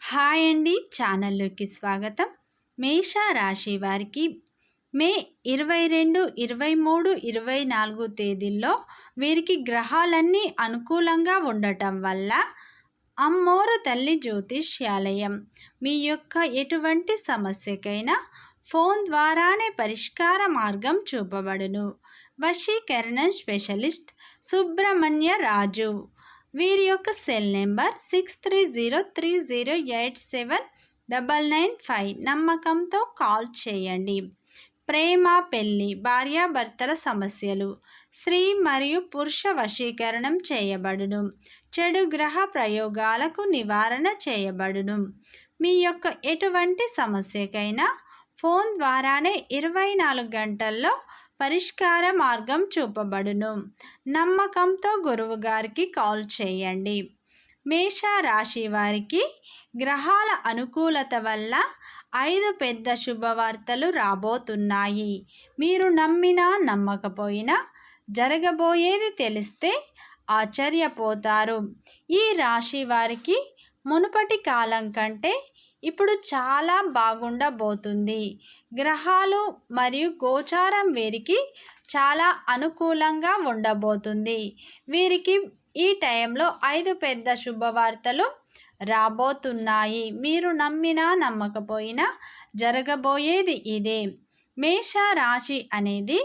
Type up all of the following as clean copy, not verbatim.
Hi అండి, ఛానల్లోకి స్వాగతం. మేష రాశి వారికి మే 22, 23, 24 తేదీల్లో వీరికి గ్రహాలన్నీ అనుకూలంగా ఉండటం వల్ల అమ్మోరు తల్లి జ్యోతిష్యాలయం మీ యొక్క ఎటువంటి సమస్యకైనా ఫోన్ ద్వారానే పరిష్కార మార్గం చూపబడును. వశీకరణం స్పెషలిస్ట్ సుబ్రహ్మణ్య రాజు. వీరి యొక్క సెల్ నెంబర్ 6303087995. నమ్మకంతో కాల్ చేయండి. ప్రేమ, పెళ్లి, భార్యాభర్తల సమస్యలు, స్త్రీ మరియు పురుష వశీకరణం చేయబడును. చెడు గ్రహ ప్రయోగాలకు నివారణ చేయబడును. మీ యొక్క ఎటువంటి సమస్యకైనా ఫోన్ ద్వారానే 24 గంటల్లో పరిష్కార మార్గం చూపబడును. నమ్మకంతో గురువు గారికి కాల్ చేయండి. మేష రాశి వారికి గ్రహాల అనుకూలత వల్ల 5 పెద్ద శుభవార్తలు రాబోతున్నాయి. మీరు నమ్మినా నమ్మకపోయినా జరగబోయేది తెలిస్తే ఆశ్చర్యపోతారు. ఈ రాశి వారికి మునుపటి కాలం కంటే ఇప్పుడు చాలా బాగుండబోతుంది. గ్రహాలు మరియు గోచారం వీరికి చాలా అనుకూలంగా ఉండబోతుంది. వీరికి ఈ టైంలో 5 పెద్ద శుభవార్తలు రాబోతున్నాయి. మీరు నమ్మినా నమ్మకపోయినా జరగబోయేది ఇదే. మేష రాశి అనేది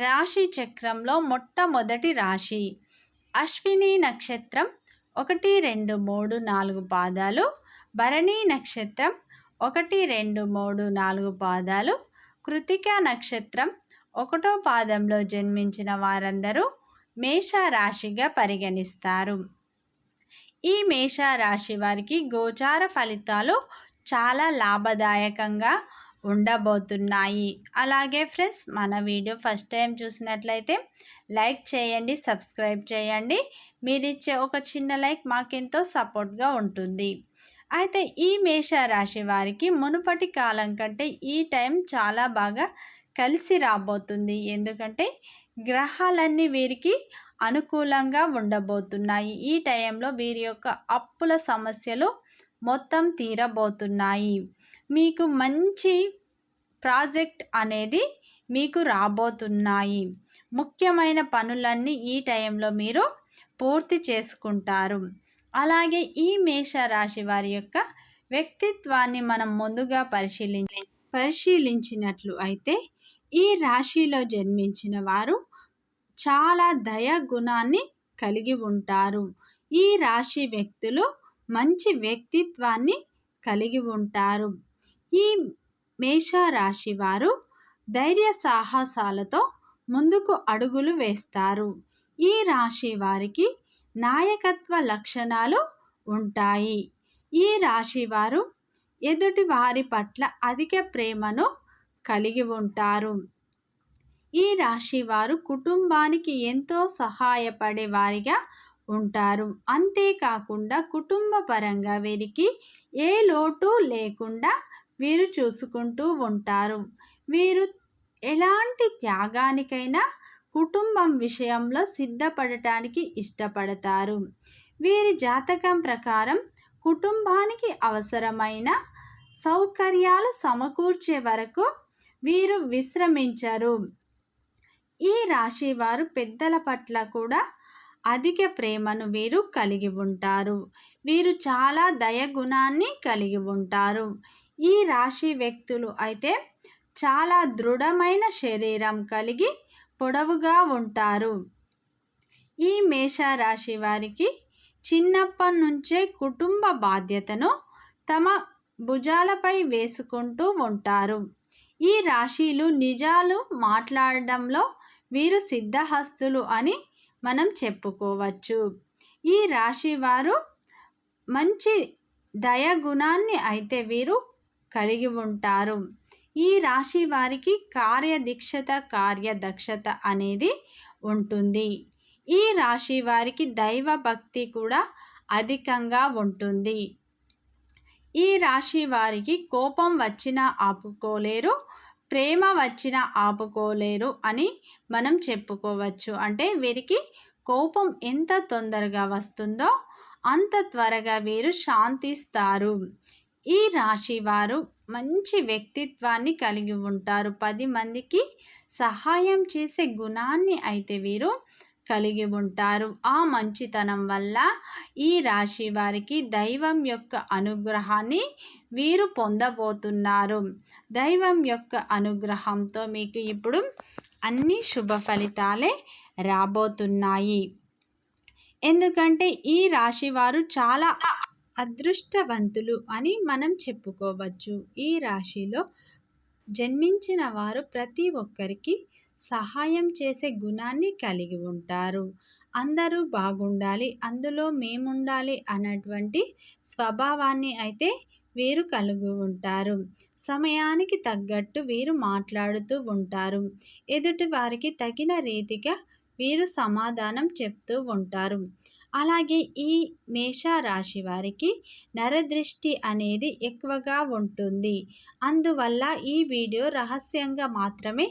రాశి చక్రంలో మొట్టమొదటి రాశి. అశ్విని నక్షత్రం 1, 2, 3, 4 పాదాలు, భరణి నక్షత్రం 1, 2, 3, 4 పాదాలు, కృతిక నక్షత్రం 1వ పాదంలో జన్మించిన వారందరూ మేష రాశిగా పరిగణిస్తారు. ఈ మేష రాశి వారికి గోచార ఫలితాలు చాలా లాభదాయకంగా ఉండబోతున్నాయి. అలాగే ఫ్రెండ్స్, మన వీడియో ఫస్ట్ టైం చూసినట్లయితే లైక్ చేయండి, సబ్స్క్రైబ్ చేయండి. మీరిచ్చే ఒక చిన్న లైక్ మాకెంతో సపోర్ట్గా ఉంటుంది. అయితే ఈ మేష రాశి వారికి మునుపటి కాలం కంటే ఈ టైం చాలా బాగా కలిసి రాబోతుంది. ఎందుకంటే గ్రహాలన్నీ వీరికి అనుకూలంగా ఉండబోతున్నాయి. ఈ టైంలో వీరి యొక్క అప్పుల సమస్యలు మొత్తం తీరబోతున్నాయి. మీకు మంచి ప్రాజెక్ట్ అనేది మీకు రాబోతున్నాయి. ముఖ్యమైన పనులన్నీ ఈ టైంలో మీరు పూర్తి చేసుకుంటారు. అలాగే ఈ మేష రాశి వారి యొక్క వ్యక్తిత్వాన్ని మనం ముందుగా పరిశీలించినట్లు అయితే ఈ రాశిలో జన్మించిన వారు చాలా దయ గుణాన్ని కలిగి ఉంటారు. ఈ రాశి వ్యక్తులు మంచి వ్యక్తిత్వాన్ని కలిగి ఉంటారు. ఈ మేష రాశి వారు ధైర్య సాహసాలతో ముందుకు అడుగులు వేస్తారు. ఈ రాశి వారికి నాయకత్వ లక్షణాలు ఉంటాయి. ఈ రాశి వారు ఎదుటి వారి పట్ల అధిక ప్రేమను కలిగి ఉంటారు. ఈ రాశి వారు కుటుంబానికి ఎంతో సహాయపడే వారిగా ఉంటారు. అంతేకాకుండా కుటుంబ పరంగా వీరికి ఏ లోటు లేకుండా వీరు చూసుకుంటూ ఉంటారు. వీరు ఎలాంటి త్యాగానికైనా కుటుంబం విషయంలో సిద్ధపడటానికి ఇష్టపడతారు. వీరి జాతకం ప్రకారం కుటుంబానికి అవసరమైన సౌకర్యాలు సమకూర్చే వరకు వీరు విశ్రమించరు. ఈ రాశి వారు పెద్దల పట్ల కూడా అధిక ప్రేమను వీరు కలిగి ఉంటారు. వీరు చాలా దయగుణాన్ని కలిగి ఉంటారు. ఈ రాశి వ్యక్తులు అయితే చాలా దృఢమైన శరీరం కలిగి పొడవుగా ఉంటారు. ఈ మేష రాశి వారికి చిన్నప్పటి నుంచే కుటుంబ బాధ్యతను తమ భుజాలపై వేసుకుంటూ ఉంటారు. ఈ రాశిలు నిజాలు మాట్లాడడంలో వీరు సిద్ధహస్తులు అని మనం చెప్పుకోవచ్చు. ఈ రాశి వారు మంచి దయగుణాన్ని అయితే వీరు కలిగి ఉంటారు. ఈ రాశి వారికి కార్యదక్షత అనేది ఉంటుంది. ఈ రాశి వారికి దైవ భక్తి కూడా అధికంగా ఉంటుంది. ఈ రాశి వారికి కోపం వచ్చినా ఆపుకోలేరు, ప్రేమ వచ్చినా ఆపుకోలేరు అని మనం చెప్పుకోవచ్చు. అంటే వీరికి కోపం ఎంత తొందరగా వస్తుందో అంత త్వరగా వీరు శాంతిస్తారు. ఈ రాశి వారు మంచి వ్యక్తిత్వాన్ని కలిగి ఉంటారు. 10 మందికి సహాయం చేసే గుణాన్ని అయితే వీరు కలిగి ఉంటారు. ఆ మంచితనం వల్ల ఈ రాశి వారికి దైవం యొక్క అనుగ్రహాన్ని వీరు పొందబోతున్నారు. దైవం యొక్క అనుగ్రహంతో మీకు ఇప్పుడు అన్ని శుభ ఫలితాలే రాబోతున్నాయి. ఎందుకంటే ఈ రాశి వారు చాలా అదృష్టవంతులు అని మనం చెప్పుకోవచ్చు. ఈ రాశిలో జన్మించిన వారు ప్రతి ఒక్కరికి సహాయం చేసే గుణాన్ని కలిగి ఉంటారు. అందరూ బాగుండాలి, అందులో మేముండాలి అన్నటువంటి స్వభావాన్ని అయితే వీరు కలిగి ఉంటారు. సమయానికి తగ్గట్టు వీరు మాట్లాడుతూ ఉంటారు. ఎదుటి వారికి తగిన రీతిగా వీరు సమాధానం చెప్తూ ఉంటారు. అలాగే ఈ మేషరాశి వారికి నరదృష్టి అనేది ఎక్కువగా ఉంటుంది. అందువల్ల ఈ వీడియో రహస్యంగా మాత్రమే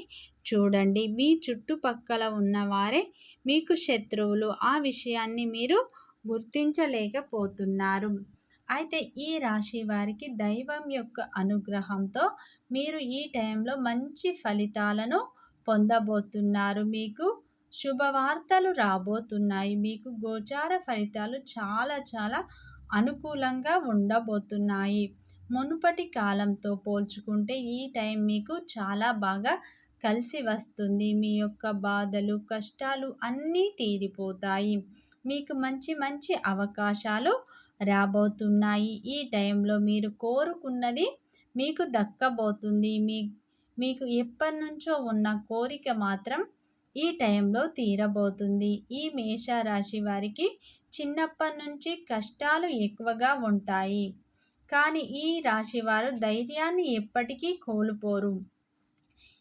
చూడండి. మీ చుట్టుపక్కల ఉన్నవారే మీకు శత్రువులు. ఆ విషయాన్ని మీరు గుర్తించలేకపోతున్నారు. అయితే ఈ రాశి వారికి దైవం యొక్క అనుగ్రహంతో మీరు ఈ టైంలో మంచి ఫలితాలను పొందబోతున్నారు. మీకు శుభవార్తలు రాబోతున్నాయి. మీకు గోచార ఫలితాలు చాలా అనుకూలంగా ఉండబోతున్నాయి. మునుపటి కాలంతో పోల్చుకుంటే ఈ టైం మీకు చాలా బాగా కలిసి వస్తుంది. మీ యొక్క బాధలు, కష్టాలు అన్నీ తీరిపోతాయి. మీకు మంచి అవకాశాలు రాబోతున్నాయి. ఈ టైంలో మీరు కోరుకున్నది మీకు దక్కబోతుంది. మీకు ఎప్పటి నుంచో ఉన్న కోరిక మాత్రం ఈ టైంలో తీరబోతుంది. ఈ మేషరాశి వారికి చిన్నప్పటి నుంచి కష్టాలు ఎక్కువగా ఉంటాయి. కానీ ఈ రాశివారు ధైర్యాన్ని ఎప్పటికీ కోల్పోరు.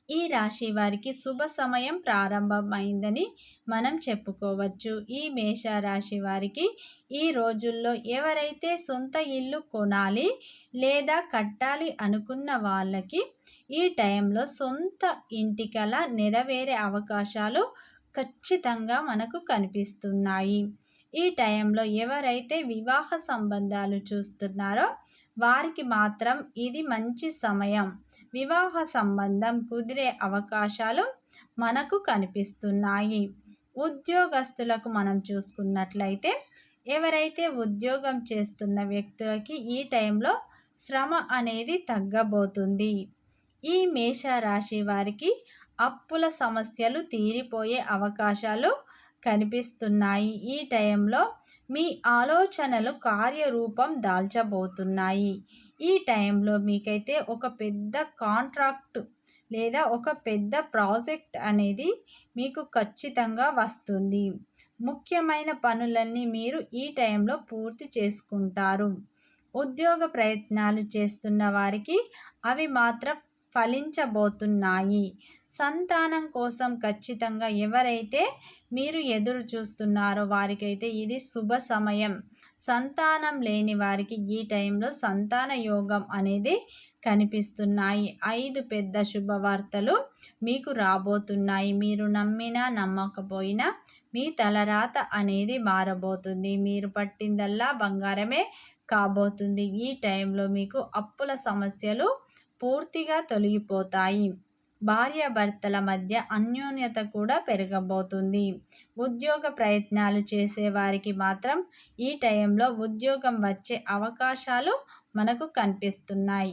ఈ రాశి వారికి శుభ సమయం ప్రారంభమైందని మనం చెప్పుకోవచ్చు. ఈ మేషరాశి వారికి ఈ రోజుల్లో ఎవరైతే సొంత ఇల్లు కొనాలి లేదా కట్టాలి అనుకున్న వాళ్ళకి ఈ టైంలో సొంత ఇంటి కల నెరవేరే అవకాశాలు ఖచ్చితంగా మనకు కనిపిస్తున్నాయి. ఈ టైంలో ఎవరైతే వివాహ సంబంధాలు చూస్తున్నారో వారికి మాత్రం ఇది మంచి సమయం. వివాహ సంబంధం కుదిరే అవకాశాలు మనకు కనిపిస్తున్నాయి. ఉద్యోగస్తులకు మనం చూసుకున్నట్లయితే ఎవరైతే ఉద్యోగం చేస్తున్న వ్యక్తులకి ఈ టైంలో శ్రమ అనేది తగ్గబోతుంది. ఈ మేషరాశి వారికి అప్పుల సమస్యలు తీరిపోయే అవకాశాలు కనిపిస్తున్నాయి. ఈ టైంలో మీ ఆలోచనలు కార్యరూపం దాల్చబోతున్నాయి. ఈ టైంలో మీకైతే ఒక పెద్ద కాంట్రాక్ట్ లేదా ఒక పెద్ద ప్రాజెక్ట్ అనేది మీకు ఖచ్చితంగా వస్తుంది. ముఖ్యమైన పనులన్నీ మీరు ఈ టైంలో పూర్తి చేసుకుంటారు. ఉద్యోగ ప్రయత్నాలు చేస్తున్న వారికి అవి మాత్రం ఫలించబోతున్నాయి. సంతానం కోసం ఖచ్చితంగా ఎవరైతే మీరు ఎదురు చూస్తున్నారో వారికైతే ఇది శుభ సమయం. సంతానం లేని వారికి ఈ టైంలో సంతాన యోగం అనేది కనిపిస్తున్నాయి. 5 పెద్ద శుభవార్తలు మీకు రాబోతున్నాయి. మీరు నమ్మినా నమ్మకపోయినా మీ తలరాత అనేది మారబోతుంది. మీరు పట్టిందల్లా బంగారమే కాబోతుంది. ఈ టైంలో మీకు అప్పుల సమస్యలు పూర్తిగా తొలగిపోతాయి. భార్యాభర్తల మధ్య అన్యోన్యత కూడా పెరగబోతుంది. ఉద్యోగ ప్రయత్నాలు చేసేవారికి మాత్రం ఈ టైంలో ఉద్యోగం వచ్చే అవకాశాలు మనకు కనిపిస్తున్నాయి.